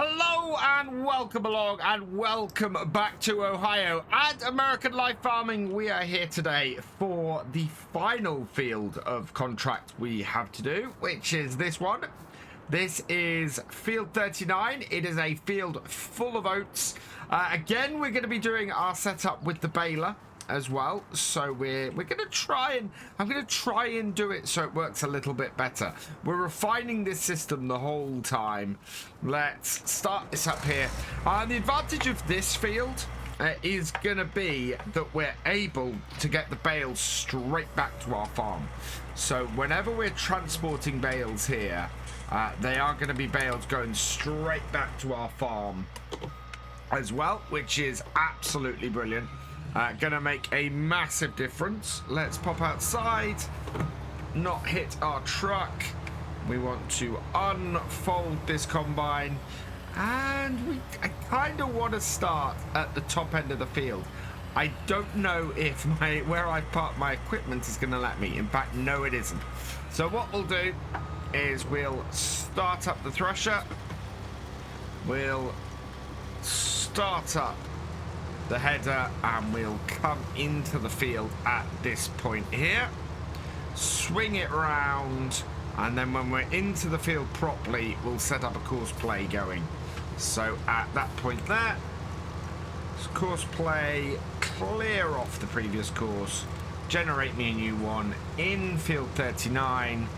Hello and welcome along and welcome back to Ohio and American Life Farming. We are here today for the final field of contract we have to do, which is this one. This is field 39. It is a field full of oats. Again, we're going to be doing our setup with the baler as well, so we're gonna try and I'm gonna try and do it so it works a little bit better. We're refining this system the whole time. Let's start this up here. The advantage of this field is gonna be that we're able to get the bales straight back to our farm. So whenever we're transporting bales here, they are going to be bales going straight back to our farm as well, which is absolutely brilliant. Gonna make a massive difference. Let's pop outside, not hit our truck. We want to unfold this combine, and I kind of want to start at the top end of the field. I don't know if where I've parked my equipment is going to let me. In fact, no, it isn't. So what we'll do is we'll start up the thresher. We'll start up the header and we'll come into the field at this point here, swing it round, and then when we're into the field properly, we'll set up a course play going. So at that point there, course play, clear off the previous course, generate me a new one in field 39.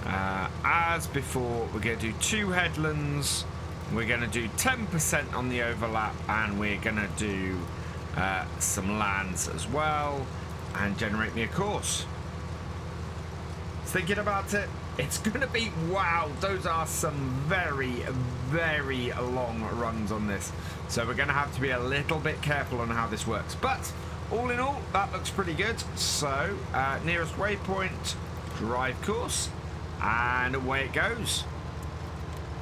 As before, we're going to do 2 headlands. We're going to do 10% on the overlap, and we're going to do some lands as well, and generate me a course. Thinking about it, it's going to be, wow, those are some very, very long runs on this. So we're going to have to be a little bit careful on how this works. But all in all, that looks pretty good. So nearest waypoint, drive course, and away it goes.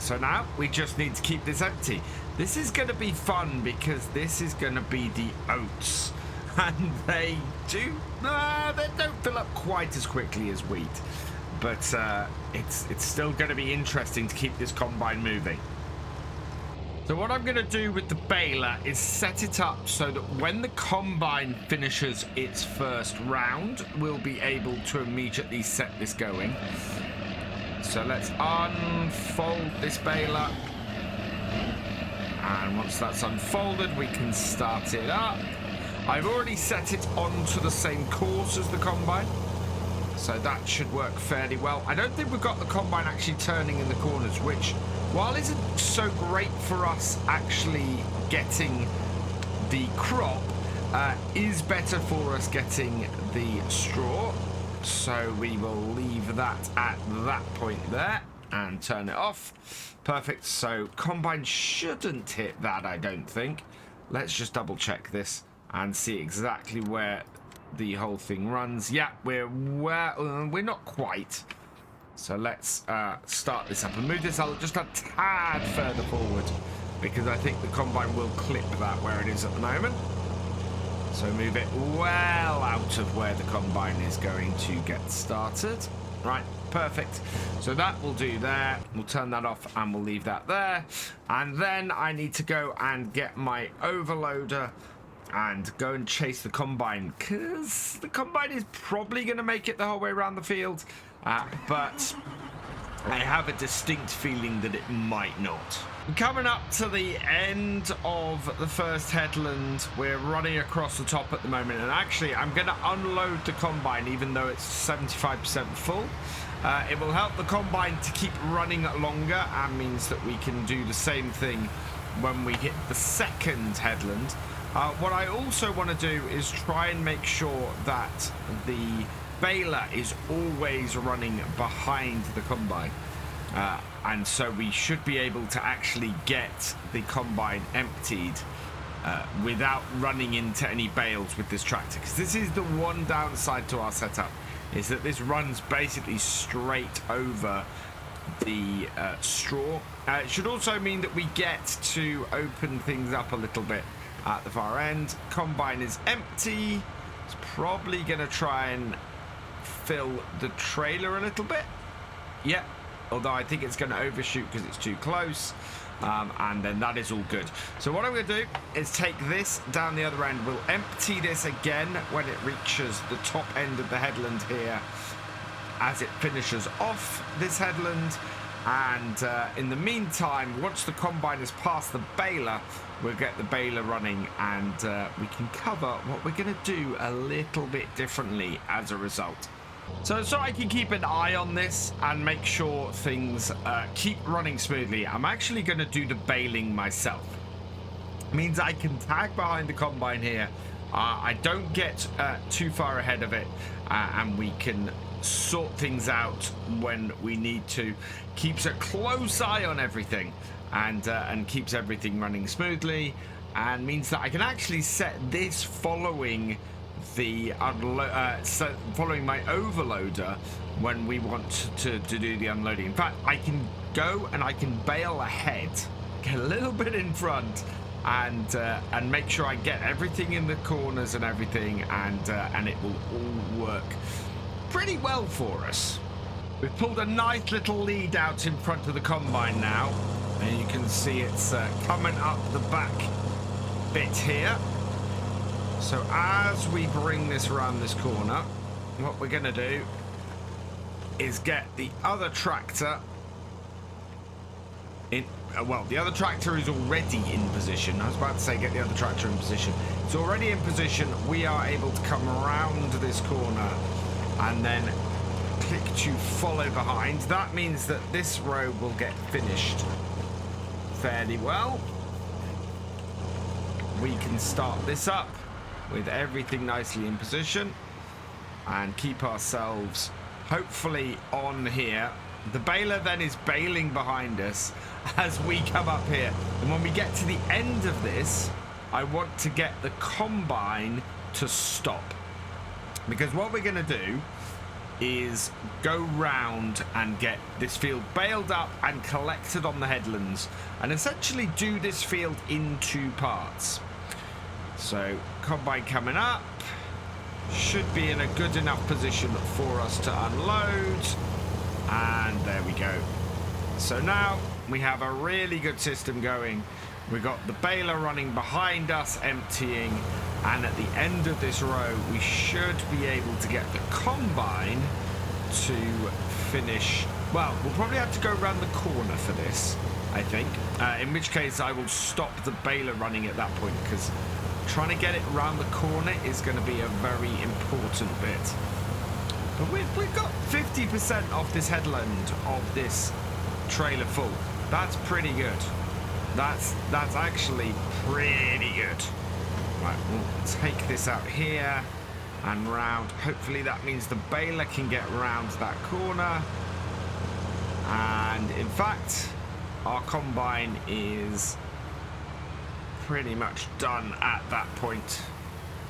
So now we just need to keep this empty. This is going to be fun because this is going to be the oats, and they don't fill up quite as quickly as wheat, but it's still going to be interesting to keep this combine moving. So what I'm going to do with the baler is set it up so that when the combine finishes its first round, we'll be able to immediately set this going. So let's unfold this baler, and once that's unfolded, we can start it up. I've already set it onto the same course as the combine, so that should work fairly well. I don't think we've got the combine actually turning in the corners, which, while isn't so great for us actually getting the crop, is better for us getting the straw. So we will leave that at that point there and turn it off. Perfect. So combine shouldn't hit that, I don't think. Let's just double check this and see exactly where the whole thing runs. Yeah, we're not quite. So let's start this up and move this out just a tad further forward, because I think the combine will clip that where it is at the moment. So move it well out of where the combine is going to get started. Right, perfect. So that will do there. We'll turn that off and we'll leave that there. And then I need to go and get my overloader and go and chase the combine, because the combine is probably going to make it the whole way around the field. But I have a distinct feeling that it might not. Coming up to the end of the first headland, we're running across the top at the moment, and actually I'm going to unload the combine even though it's 75% full. It will help the combine to keep running longer, and means that we can do the same thing when we hit the second headland. What I also want to do is try and make sure that the baler is always running behind the combine. And so we should be able to actually get the combine emptied without running into any bales with this tractor, because this is the one downside to our setup, is that this runs basically straight over the straw. It should also mean that we get to open things up a little bit at the far end. Combine is empty. It's probably going to try and fill the trailer a little bit. Yep. Although I think it's going to overshoot because it's too close. and then that is all good. So what I'm going to do is take this down the other end. We'll empty this again when it reaches the top end of the headland here as it finishes off this headland. And in the meantime, once the combine has passed the baler, we'll get the baler running, and we can cover what we're going to do a little bit differently as a result. So I can keep an eye on this and make sure things keep running smoothly, I'm actually going to do the baling myself. It means I can tag behind the combine here. I don't get too far ahead of it, and we can sort things out when we need to. Keeps a close eye on everything, and keeps everything running smoothly, and means that I can actually set this following the following my overloader when we want to do the unloading. In fact, I can go and I can bail ahead, get a little bit in front, and make sure I get everything in the corners and everything, and it will all work pretty well for us. We've pulled a nice little lead out in front of the combine now, and you can see it's coming up the back bit here. So as we bring this around this corner, what we're going to do is get the other tractor in. Well, the other tractor is already in position. I was about to say get the other tractor in position. It's already in position. We are able to come around this corner and then click to follow behind. That means that this row will get finished fairly well. We can start this up with everything nicely in position and keep ourselves hopefully on here. The baler then is bailing behind us as we come up here, and when we get to the end of this, I want to get the combine to stop, because what we're going to do is go round and get this field bailed up and collected on the headlands, and essentially do this field in two parts. So combine coming up, should be in a good enough position for us to unload, and there we go. So now we have a really good system going. We've got the baler running behind us emptying, and at the end of this row we should be able to get the combine to finish. Well, we'll probably have to go around the corner for this, I think, in which case I will stop the baler running at that point, because trying to get it around the corner is going to be a very important bit. But we've got 50% off this headland of this trailer full. That's pretty good. That's actually pretty good. Right, we'll take this out here and round. Hopefully that means the baler can get round that corner. And in fact, our combine is pretty much done at that point.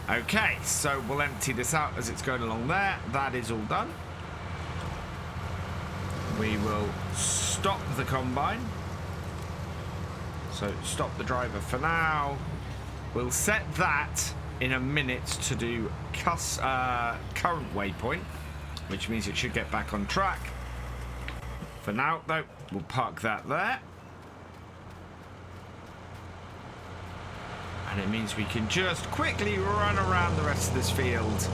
Okay, so we'll empty this out as it's going along there. That is all done. We will stop the combine. So stop the driver for now. We'll set that in a minute to do current waypoint, which means it should get back on track. For now, though, we'll park that there. And it means we can just quickly run around the rest of this field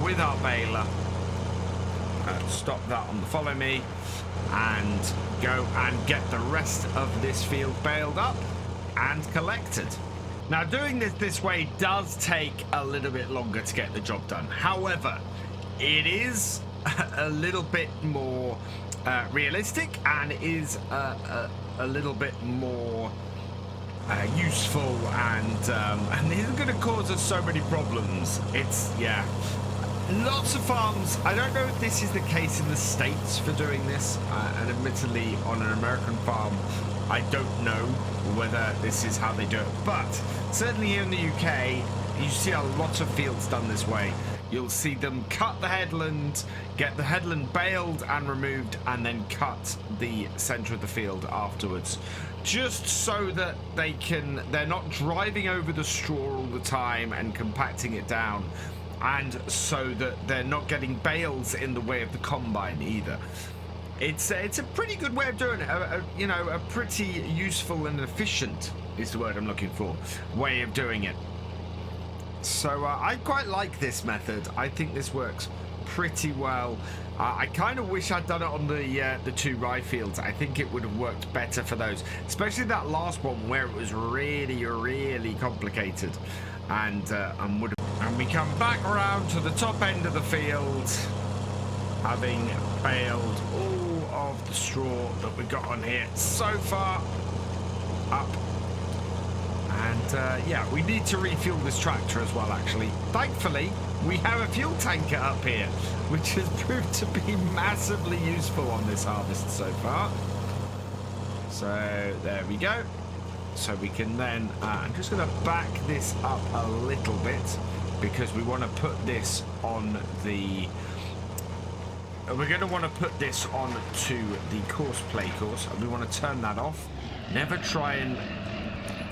with our baler. Stop that on the follow me, and go and get the rest of this field bailed up and collected. Now, doing this way does take a little bit longer to get the job done. However, it is a little bit more realistic, and is a little bit more useful, and isn't going to cause us so many problems. Yeah. Lots of farms, I don't know if this is the case in the States for doing this, and admittedly on an American farm, I don't know whether this is how they do it, but certainly here in the UK, you see a lot of fields done this way. You'll see them cut the headland, get the headland baled and removed, and then cut the centre of the field afterwards, just so that they're not driving over the straw all the time and compacting it down, and so that they're not getting bales in the way of the combine either. it's a pretty good way of doing it. You know, a pretty useful and efficient is the word I'm looking for, way of doing it. So I quite like this method. I think this works pretty well. I kind of wish I'd done it on the two rye fields. I think it would have worked better for those, especially that last one where it was really complicated. And we come back around to the top end of the field, having baled all of the straw that we got on here so far up. And yeah, we need to refuel this tractor as well, actually. Thankfully, we have a fuel tanker up here, which has proved to be massively useful on this harvest so far. So there we go. So we can then, I'm just going to back this up a little bit because we want to put this on the, we're going to want to put this on to the courseplay course, and we want to turn that off. Never try and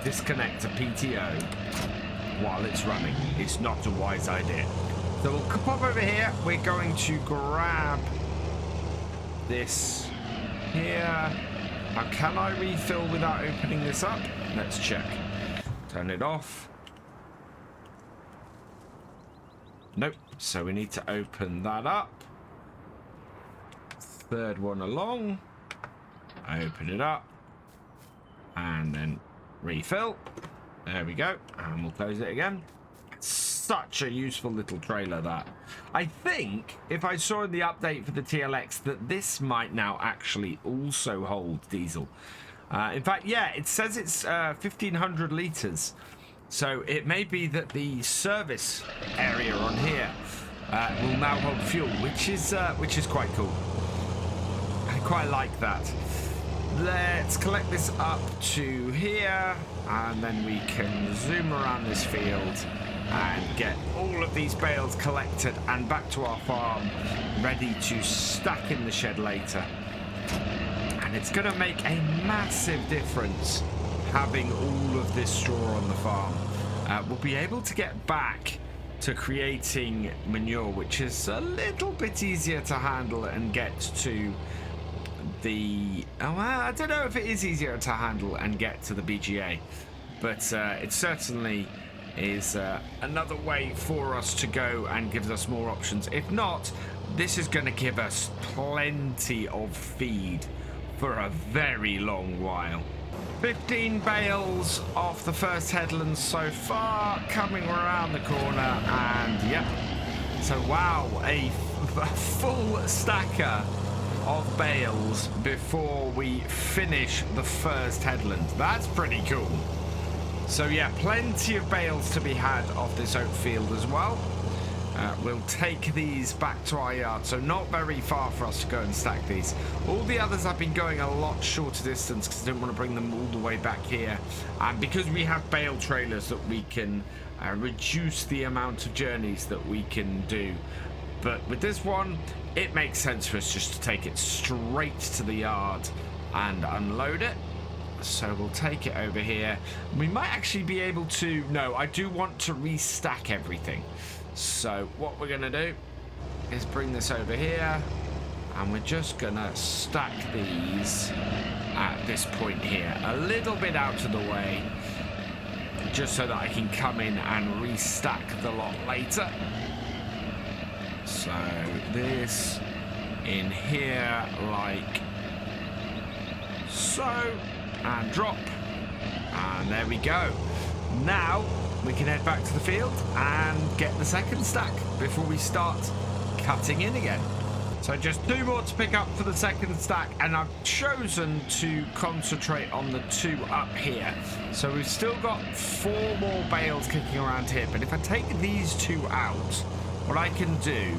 disconnect a PTO while it's running. It's not a wise idea. So we'll pop over here. We're going to grab this here. Now, can I refill without opening this up? Let's check. Turn it off. Nope. So we need to open that up. Third one along. Open it up. And then refill. There we go. And we'll close it again. Such a useful little trailer, that. I think if I saw in the update for the TLX that this might now actually also hold diesel. In fact, yeah, it says it's 1,500 litres. So it may be that the service area on here will now hold fuel, which is quite cool. I quite like that. Let's collect this up to here, and then we can zoom around this field and get all of these bales collected and back to our farm, ready to stack in the shed later. And it's going to make a massive difference having all of this straw on the farm. We'll be able to get back to creating manure, which is a little bit easier to handle and get to the... Oh, I don't know if it is easier to handle and get to the BGA, but it certainly is another way for us to go and gives us more options. If not, this is going to give us plenty of feed for a very long while. 15 bales off the first headland so far, coming around the corner, and yep. So wow, a full stacker of bales before we finish the first headland. That's pretty cool. So yeah, plenty of bales to be had off this oat field as well. We'll take these back to our yard, so not very far for us to go and stack these. All the others have been going a lot shorter distance because I didn't want to bring them all the way back here. And because we have bale trailers that we can reduce the amount of journeys that we can do. But with this one, it makes sense for us just to take it straight to the yard and unload it. So we'll take it over here. We might actually be able to... No, I do want to restack everything. So what we're going to do is bring this over here, and we're just going to stack these at this point here, a little bit out of the way, just so that I can come in and restack the lot later. So this in here like so, and drop, and there we go. Now we can head back to the field and get the second stack before we start cutting in again. So just 2 more to pick up for the second stack, and I've chosen to concentrate on the 2 up here. So we've still got 4 more bales kicking around here, but if I take these 2 out, what I can do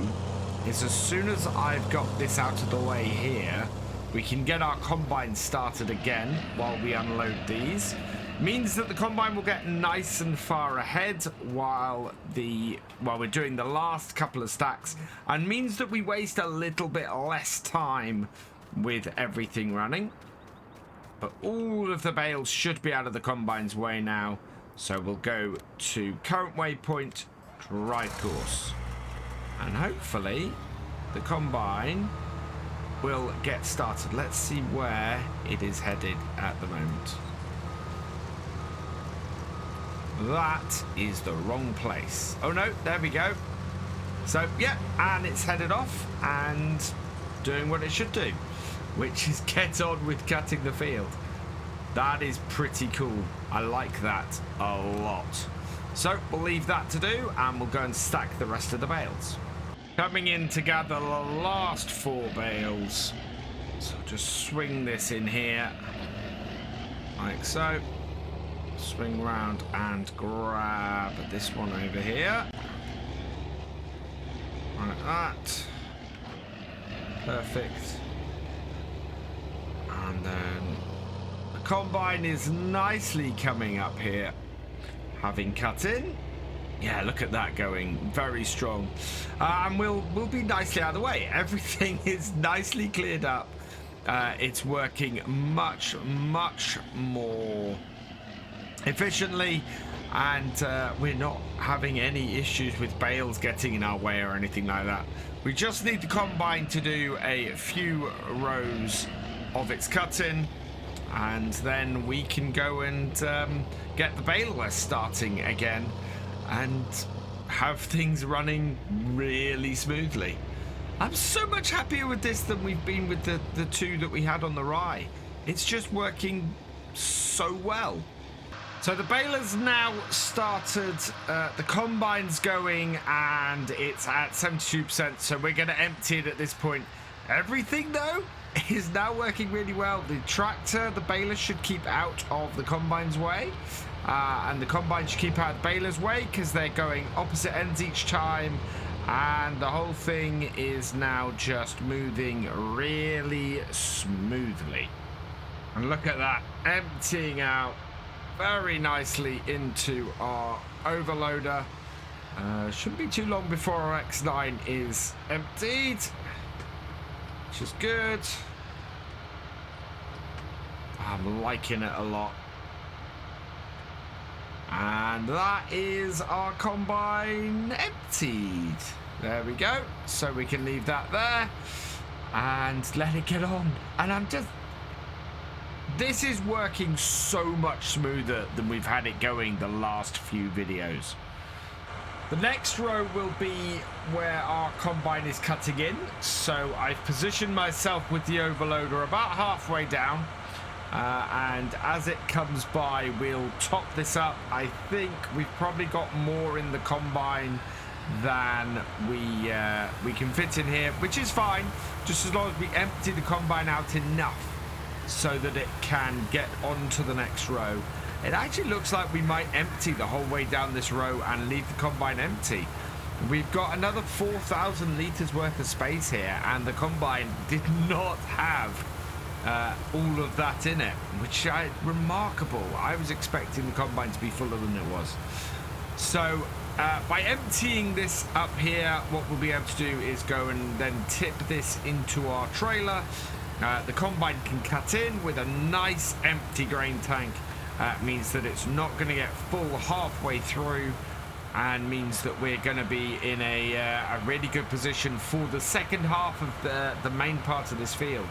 is as soon as I've got this out of the way here, we can get our combine started again while we unload these. Means that the combine will get nice and far ahead while we're doing the last couple of stacks, and means that we waste a little bit less time with everything running. But all of the bales should be out of the combine's way now, so we'll go to current waypoint, drive course, and hopefully the combine we'll get started. Let's see where it is headed at the moment. That is the wrong place. Oh no, there we go. So yeah, and it's headed off and doing what it should do, which is get on with cutting the field. That is pretty cool. I like that a lot. So we'll leave that to do and we'll go and stack the rest of the bales. Coming in to gather the last 4 bales. So just swing this in here like so. Swing round and grab this one over here. Like that. Perfect. And then the combine is nicely coming up here, having cut in. Yeah, look at that going very strong. And we'll be nicely out of the way. Everything is nicely cleared up. It's working much more efficiently, and we're not having any issues with bales getting in our way or anything like that. We just need the combine to do a few rows of its cutting, and then we can go and get the baler starting again and have things running really smoothly. I'm so much happier with this than we've been with the 2 that we had on the rye. It's just working so well. So the baler's now started, the combine's going, and it's at 72%, so we're going to empty it at this point. Everything, though, is now working really well. The tractor, the baler should keep out of the combine's way, and the combine should keep out of the baler's way because they're going opposite ends each time, and the whole thing is now just moving really smoothly. And look at that, emptying out very nicely into our overloader. Shouldn't be too long before our X9 is emptied, which is good. I'm liking it a lot. And that is our combine emptied. There we go. So we can leave that there and let it get on. And this is working so much smoother than we've had it going the last few videos. The next row will be where our combine is cutting in. So I've positioned myself with the overloader about halfway down. And as it comes by, we'll top this up. I think we've probably got more in the combine than we can fit in here, which is fine, just as long as we empty the combine out enough so that it can get on to the next row. It actually looks like we might empty the whole way down this row and leave the combine empty. We've got another 4,000 litres worth of space here, and the combine did not have all of that in it, which is remarkable. I was expecting the combine to be fuller than it was. So by emptying this up here, what we'll be able to do is go and then tip this into our trailer. The combine can cut in with a nice empty grain tank. Means that it's not going to get full halfway through, and means that we're going to be in a really good position for the second half of the main part of this field,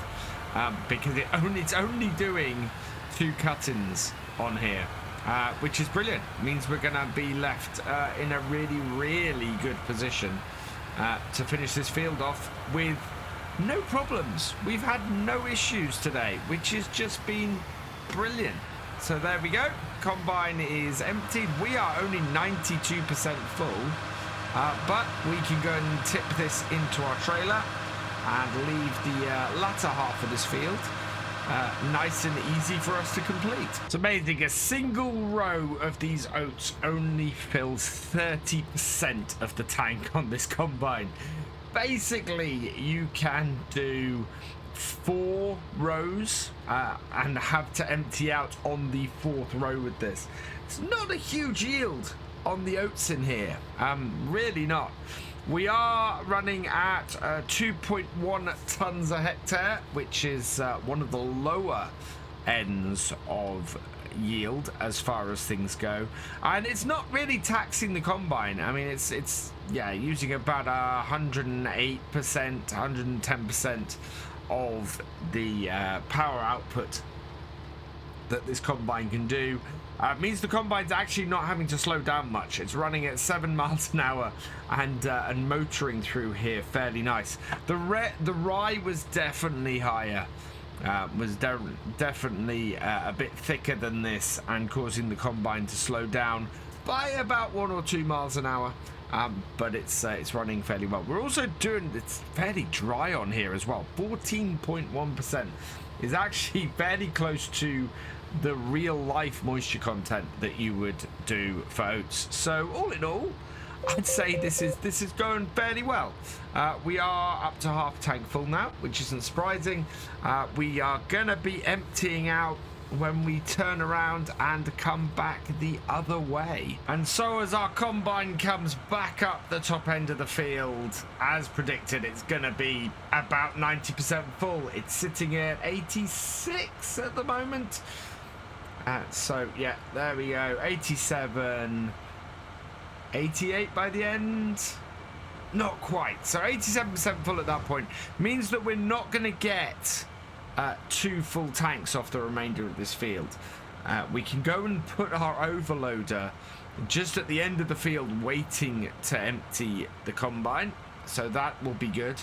because it's only doing 2 cut-ins on here, which is brilliant. It means we're going to be left in a really good position to finish this field off with no problems. We've had no issues today, which has just been brilliant. So there we go. Combine is emptied. We are only 92% full, but we can go and tip this into our trailer and leave the latter half of this field nice and easy for us to complete. It's amazing. A single row of these oats only fills 30% of the tank on this combine. Basically, you can do 4 rows and have to empty out on the 4th row with this. It's not a huge yield on the oats in here, really not. We are running at 2.1 tons a hectare, which is one of the lower ends of yield as far as things go, and it's not really taxing the combine. I mean, it's yeah, using about 108%, 110% of the power output that this combine can do. Means the combine's actually not having to slow down much. It's running at 7 miles an hour and motoring through here fairly nice. The rye was definitely higher, definitely a bit thicker than this, and causing the combine to slow down by about 1 or 2 miles an hour. But it's running fairly well. We're also doing, it's fairly dry on here as well. 14.1% is actually fairly close to the real life moisture content that you would do for oats. So all in all, I'd say this is going fairly well. We are up to half tank full now, which isn't surprising. We are gonna be emptying out when we turn around and come back the other way. And so as our combine comes back up the top end of the field, as predicted, it's gonna be about 90% full. It's sitting at 86 at the moment. So yeah, there we go, 87, 88 by the end. Not quite. So 87% full at that point means that we're not going to get 2 full tanks off the remainder of this field. We can go and put our overloader just at the end of the field waiting to empty the combine. So that will be good.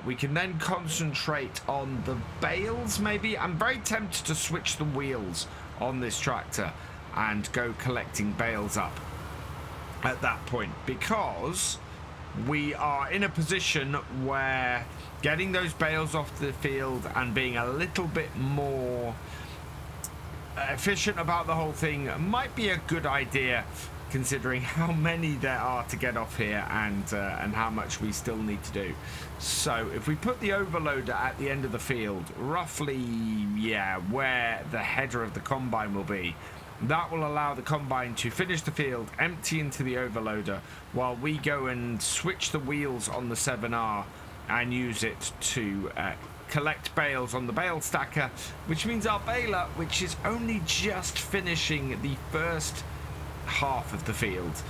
We can then concentrate on the bales maybe. I'm very tempted to switch the wheels on this tractor and go collecting bales up at that point, because we are in a position where getting those bales off the field and being a little bit more efficient about the whole thing might be a good idea, considering how many there are to get off here and how much we still need to do. So if we put the overloader at the end of the field, roughly, yeah, where the header of the combine will be, that will allow the combine to finish the field, empty into the overloader, while we go and switch the wheels on the 7R and use it to collect bales on the bale stacker, which means our baler, which is only just finishing the first half of the field,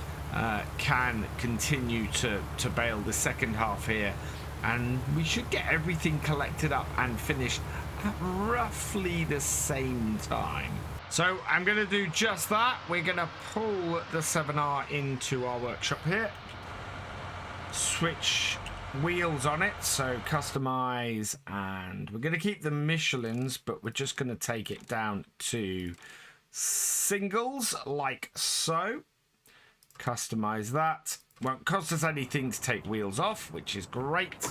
can continue to bale the second half here, and we should get everything collected up and finished at roughly the same time. So I'm going to do just that. We're going to pull the 7R into our workshop here, switch wheels on it, so customize, and we're going to keep the Michelins, but we're just going to take it down to singles like so. Customize that. Won't cost us anything to take wheels off, which is great.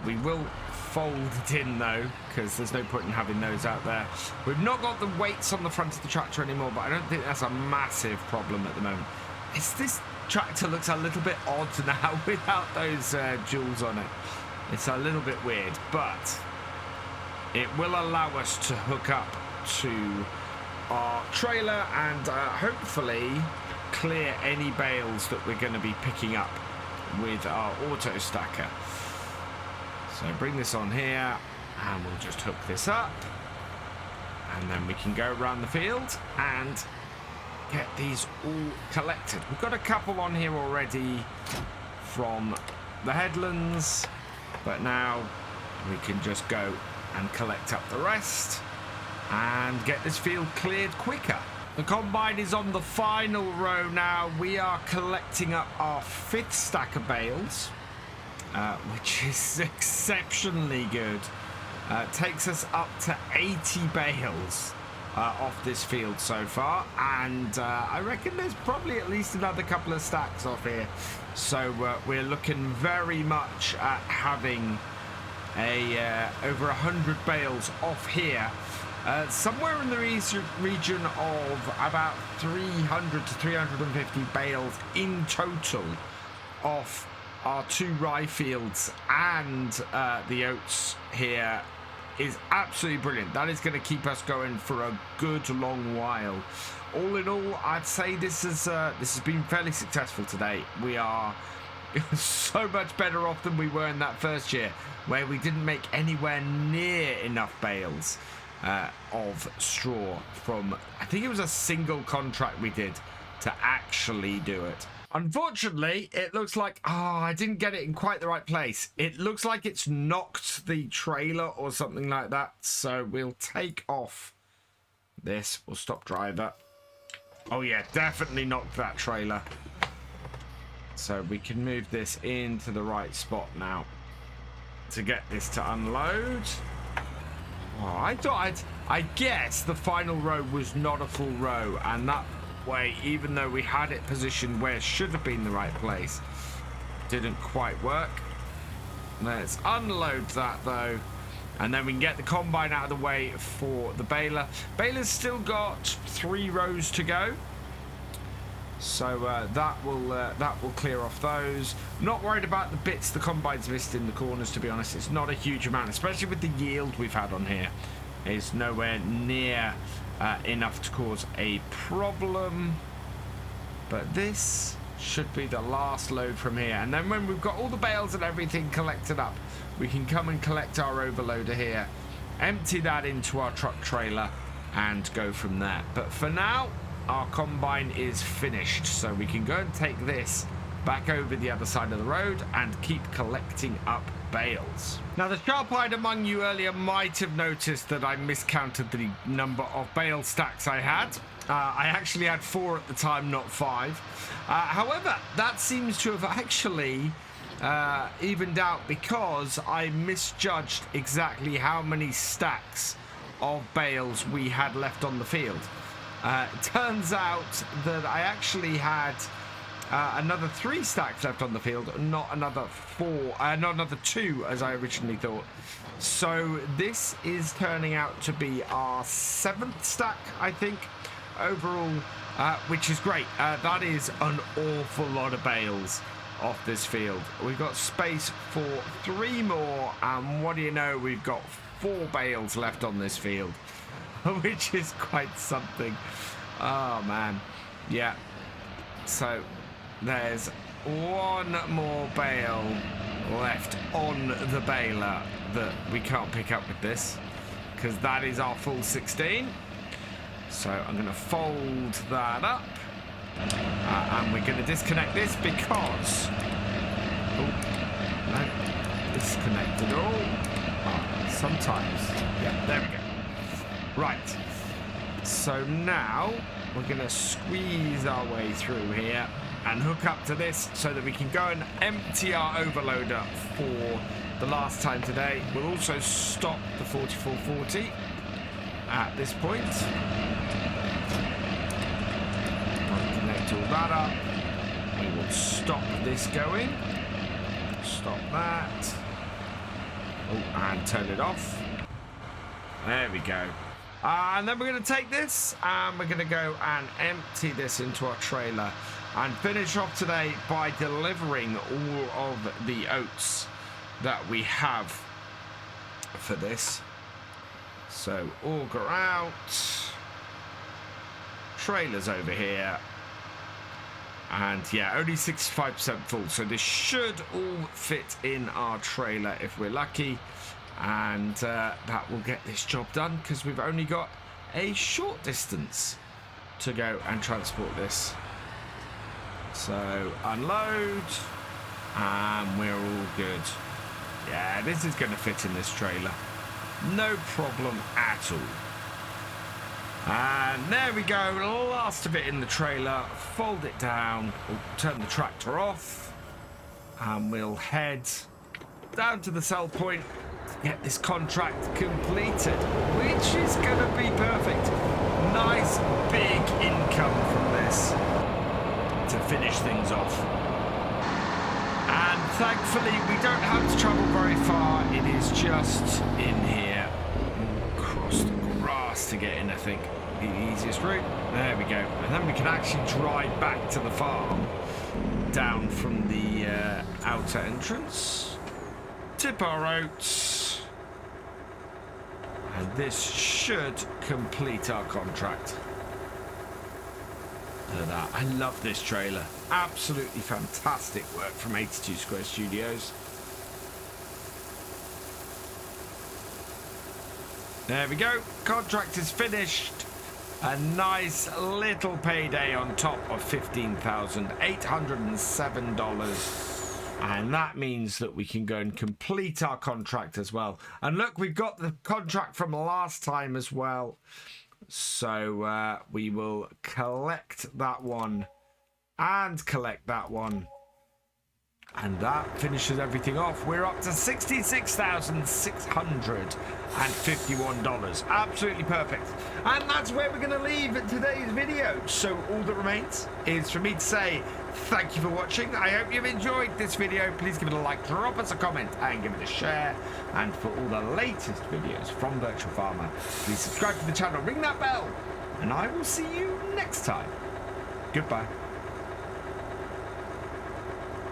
We will fold it in though, because there's no point in having those out there. We've not got the weights on the front of the tractor anymore, but I don't think that's a massive problem at the moment. This tractor looks a little bit odd now without those jewels on it. It's a little bit weird, but it will allow us to hook up to our trailer and hopefully clear any bales that we're going to be picking up with our auto stacker. So bring this on here and we'll just hook this up, and then we can go around the field and get these all collected. We've got a couple on here already from the headlands, but now we can just go and collect up the rest and get this field cleared quicker. The combine is on the final row now. We are collecting up our 5th stack of bales, which is exceptionally good. Takes us up to 80 bales off this field so far, and I reckon there's probably at least another couple of stacks off here. So we're looking very much at having over 100 bales off here. Somewhere in the region of about 300 to 350 bales in total off our 2 rye fields, and the oats here is absolutely brilliant. That is going to keep us going for a good long while. All in all, I'd say this has been fairly successful today. We are so much better off than we were in that first year, where we didn't make anywhere near enough bales of straw from, I think it was a single contract we did to actually do it. Unfortunately, it looks like, I didn't get it in quite the right place. It looks like it's knocked the trailer or something like that. So we'll take off this. We'll stop driver. Oh yeah, definitely knocked that trailer. So we can move this into the right spot now to get this to unload. Oh, I guess the final row was not a full row, and that way, even though we had it positioned where it should have been the right place, didn't quite work. Let's unload that though, and then we can get the combine out of the way for the baler. Baler's still got 3 rows to go, so that will clear off those. Not worried about the bits the combine's missed in the corners, to be honest. It's not a huge amount, especially with the yield we've had on here. It's nowhere near enough to cause a problem. But this should be the last load from here, and then when we've got all the bales and everything collected up, we can come and collect our overloader here, empty that into our truck trailer, and go from there. But for now, our combine is finished, so we can go and take this back over the other side of the road and keep collecting up bales. Now, the sharp-eyed among you earlier might have noticed that I miscounted the number of bale stacks I had. I actually had 4 at the time, not 5. However, that seems to have actually evened out because I misjudged exactly how many stacks of bales we had left on the field. It turns out that I actually had another 3 stacks left on the field, not another 2 as I originally thought. So this is turning out to be our 7th stack, I think, overall, which is great. That is an awful lot of bales off this field. We've got space for 3 more, and what do you know, we've got 4 bales left on this field, which is quite something. Oh man, yeah. So there's 1 more bale left on the baler that we can't pick up with this, because that is our full 16. So I'm going to fold that up, and we're going to disconnect this because, no, disconnected all. Sometimes, yeah, there we go. Right, so now we're going to squeeze our way through here and hook up to this so that we can go and empty our overloader for the last time today. We'll also stop the 4440 at this point. I'll connect all that up. We will stop this going. Stop that. Oh, and turn it off. There we go. And then we're going to take this and we're going to go and empty this into our trailer and finish off today by delivering all of the oats that we have for this. So auger out, trailers over here, and yeah, only 65% full, so this should all fit in our trailer if we're lucky, and that will get this job done because we've only got a short distance to go and transport this. So unload, and we're all good. Yeah, this is going to fit in this trailer, no problem at all. And there we go, last of it in the trailer. Fold it down, we'll turn the tractor off, and we'll head down to the sell point to get this contract completed, which is going to be perfect. Nice big income from this to finish things off. And thankfully we don't have to travel very far. It is just in here. Across the grass to get in, I think. The easiest route. There we go. And then we can actually drive back to the farm down from the outer entrance. Tip our oats. And this should complete our contract. Look at that. I love this trailer. Absolutely fantastic work from 82 Square Studios. There we go. Contract is finished. a nice little payday on top of $15,807. And that means that we can go and complete our contract as well. And look, we've got the contract from last time as well. So we will collect that one and collect that one. And that finishes everything off. We're up to $66,651. Absolutely perfect. And that's where we're going to leave today's video. So all that remains is for me to say thank you for watching. I hope you've enjoyed this video. Please give it a like, drop us a comment, and give it a share. And for all the latest videos from Virtual Farmer, please subscribe to the channel, ring that bell, and I will see you next time. Goodbye.